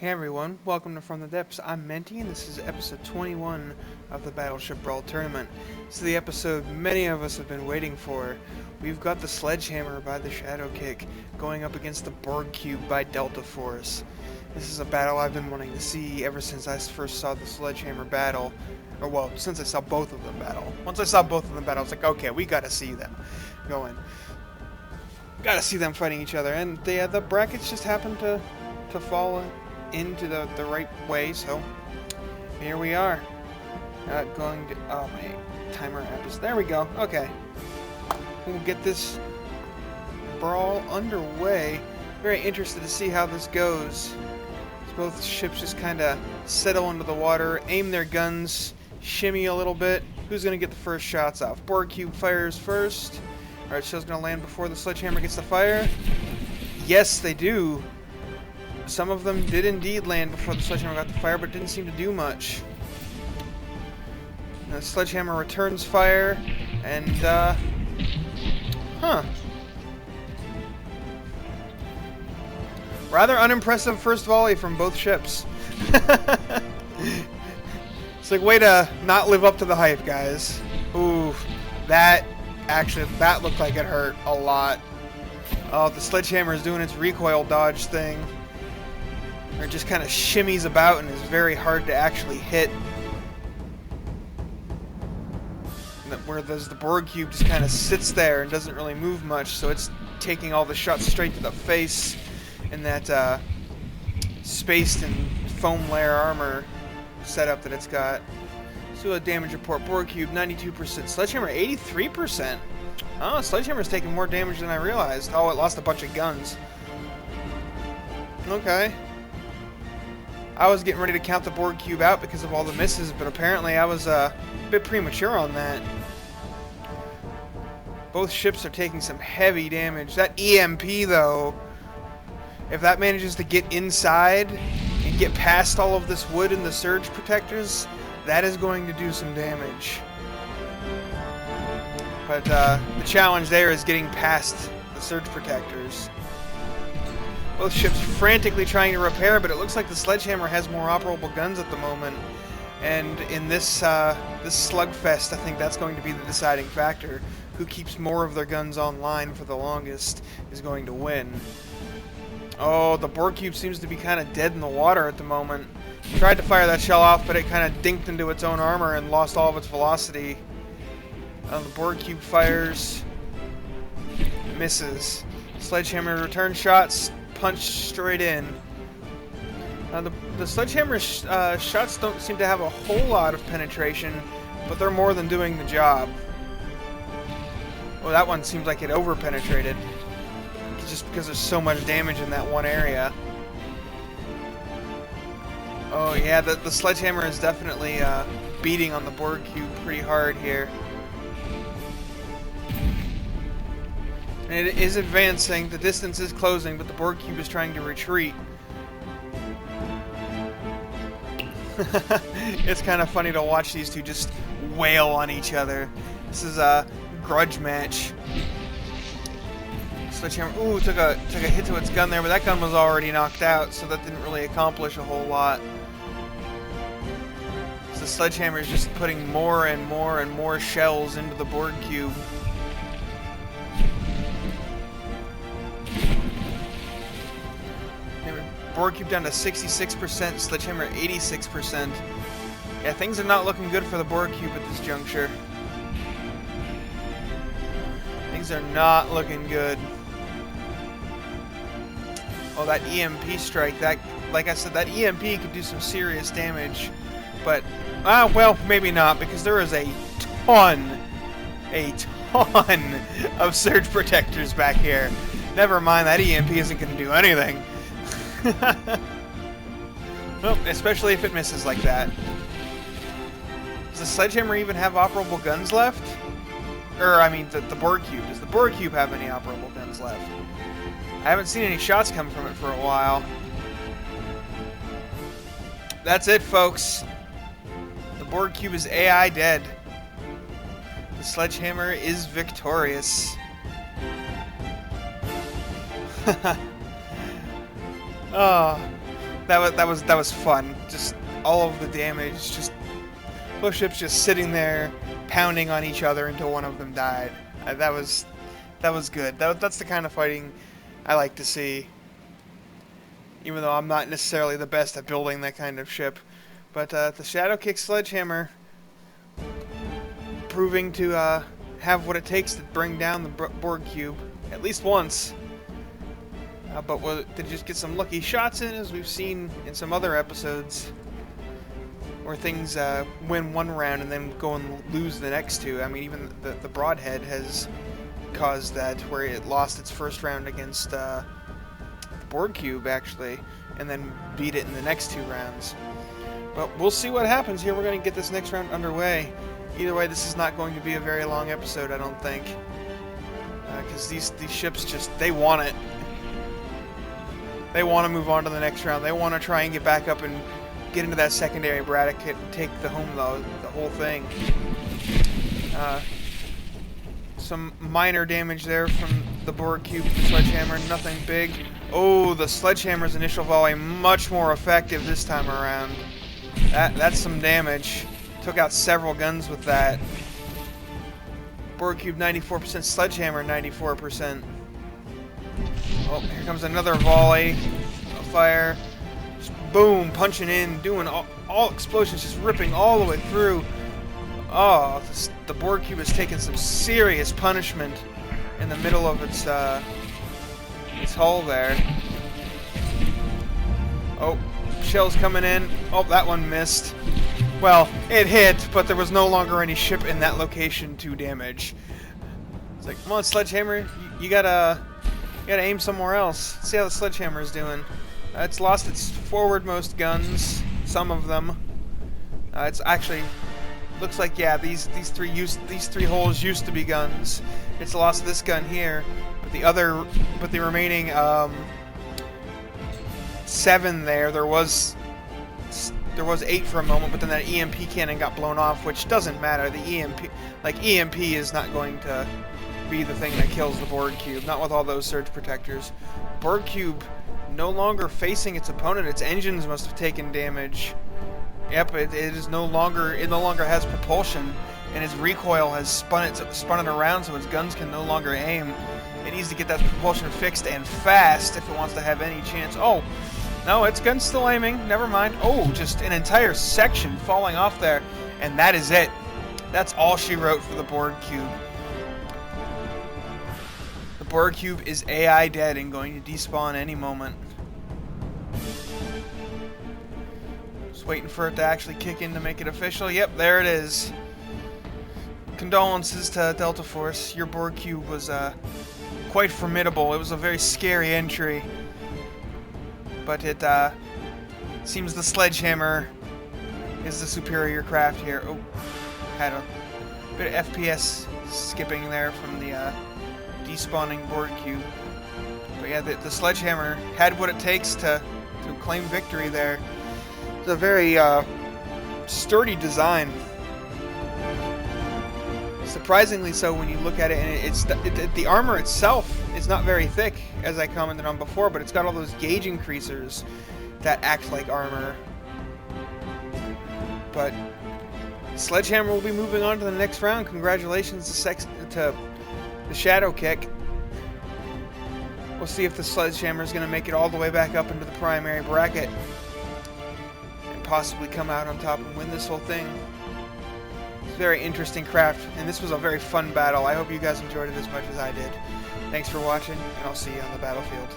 Hey everyone, welcome to From the Depths. I'm Menti, and this is episode 21 of the Battleship Brawl tournament. This is the episode many of us have been waiting for. We've got the Sledgehammer by the Shadow Kick going up against the Borg Cube by Delta Force. This is a battle I've been wanting to see ever since I first saw the Sledgehammer battle. Or well, since I saw both of them battle. Once I saw both of them battle, I was like, okay, we gotta see them going. Gotta see them fighting each other, and the brackets just happened to fall into the right way, so here we are. Going to, oh, my timer app is, there we go, okay. We'll get this brawl underway. Very interested to see how this goes. As both ships just kind of settle into the water, aim their guns, shimmy a little bit. Who's going to get the first shots off? Borg Cube fires first. Alright, shell's going to land before the Sledgehammer gets the fire. Yes, they do. Some of them did indeed land before the Sledgehammer got the fire, but didn't seem to do much. The Sledgehammer returns fire, and, rather unimpressive first volley from both ships. It's like, way to not live up to the hype, guys. Ooh, that looked like it hurt a lot. Oh, the Sledgehammer is doing its recoil dodge thing. Or just kind of shimmies about and is very hard to actually hit. Whereas the Borg Cube just kind of sits there and doesn't really move much, so it's taking all the shots straight to the face in that spaced and foam layer armor setup that it's got. Let's do a damage report. Borg Cube 92%, Sledgehammer 83%. Oh, Sledgehammer's taking more damage than I realized. Oh, it lost a bunch of guns. Okay. I was getting ready to count the Borg Cube out because of all the misses, but apparently I was a bit premature on that. Both ships are taking some heavy damage. That EMP, though, if that manages to get inside and get past all of this wood and the surge protectors, that is going to do some damage. But the challenge there is getting past the surge protectors. Both ships frantically trying to repair, but it looks like the Sledgehammer has more operable guns at the moment. And in this this slugfest, I think that's going to be the deciding factor. Who keeps more of their guns online for the longest is going to win. Oh, the Borg Cube seems to be kind of dead in the water at the moment. Tried to fire that shell off, but it kind of dinked into its own armor and lost all of its velocity. The Borg Cube fires, misses. Sledgehammer return shots, punch straight in. The Sledgehammer's shots don't seem to have a whole lot of penetration, but they're more than doing the job. Well, that one seems like it over-penetrated, just because there's so much damage in that one area. Oh yeah, the Sledgehammer is definitely beating on the Borg Cube pretty hard here. And it is advancing, the distance is closing, but the Borg Cube is trying to retreat. It's kind of funny to watch these two just wail on each other. This is a grudge match. Sledgehammer, ooh, took a hit to its gun there, but that gun was already knocked out, so that didn't really accomplish a whole lot. So the Sledgehammer is just putting more and more and more shells into the Borg Cube. Borg Cube down to 66%, Sledgehammer 86%. Yeah, things are not looking good for the Borg Cube at this juncture. Things are not looking good. Oh, that EMP strike, that, like I said, that EMP could do some serious damage. But, well, maybe not, because there is a ton of surge protectors back here. Never mind, that EMP isn't going to do anything. Well, especially if it misses like that. Does the Sledgehammer even have operable guns left? Or, I mean, the Borg Cube. Does the Borg Cube have any operable guns left? I haven't seen any shots come from it for a while. That's it, folks. The Borg Cube is AI dead. The Sledgehammer is victorious. Oh, that was fun. Just all of the damage, just both ships just sitting there pounding on each other until one of them died. That was good. That's the kind of fighting I like to see. Even though I'm not necessarily the best at building that kind of ship, but the Shadow Kick Sledgehammer proving to have what it takes to bring down the Borg cube at least once. But to just get some lucky shots in, as we've seen in some other episodes, where things win one round and then go and lose the next two. I mean, even the Broadhead has caused that, where it lost its first round against the Borg cube, actually, and then beat it in the next two rounds. But we'll see what happens here. We're going to get this next round underway. Either way, this is not going to be a very long episode, I don't think. Because these ships just, they want it. They want to move on to the next round. They want to try and get back up and get into that secondary bracket and take the whole thing. Some minor damage there from the Borg cube, the Sledgehammer, nothing big. Oh, the Sledgehammer's initial volley much more effective this time around. That's some damage. Took out several guns with that. Borg cube 94%, Sledgehammer 94%. Oh, here comes another volley of fire. Just boom, punching in, doing all explosions, just ripping all the way through. Oh, the Borg cube has taken some serious punishment in the middle of its hull there. Oh, shells coming in. Oh, that one missed. Well, it hit, but there was no longer any ship in that location to damage. It's like, come on, Sledgehammer, you gotta aim somewhere else. See how the Sledgehammer is doing. It's lost its forwardmost guns, some of them. It's actually looks like, yeah, these three holes used to be guns. It's lost this gun here, but the remaining 7 there was 8 for a moment, but then that EMP cannon got blown off, which doesn't matter. The EMP is not going to be the thing that kills the Borg cube, not with all those surge protectors. Borg cube no longer facing its opponent. Its engines must have taken damage. Yep, it no longer has propulsion, and its recoil has spun it around, so its guns can no longer aim. It needs to get that propulsion fixed and fast if it wants to have any chance. Oh, no, its gun's still aiming. Never mind. Oh, just an entire section falling off there, and that is it. That's all she wrote for the Borg cube. The Borg cube is AI dead and going to despawn any moment. Just waiting for it to actually kick in to make it official. Yep, there it is. Condolences to Delta Force. Your Borg cube was quite formidable. It was a very scary entry. But it seems the Sledgehammer is the superior craft here. Oh, had a bit of FPS skipping there from the despawning Borg cube. But yeah, the Sledgehammer had what it takes to claim victory there. It's a very sturdy design. Surprisingly so when you look at it, and the armor itself is not very thick, as I commented on before, but it's got all those gauge increasers that act like armor. But Sledgehammer will be moving on to the next round. Congratulations to the Shadow Kick. We'll see if the Sledgehammer is going to make it all the way back up into the primary bracket and possibly come out on top and win this whole thing. It's a very interesting craft, and this was a very fun battle. I hope you guys enjoyed it as much as I did. Thanks for watching, and I'll see you on the battlefield.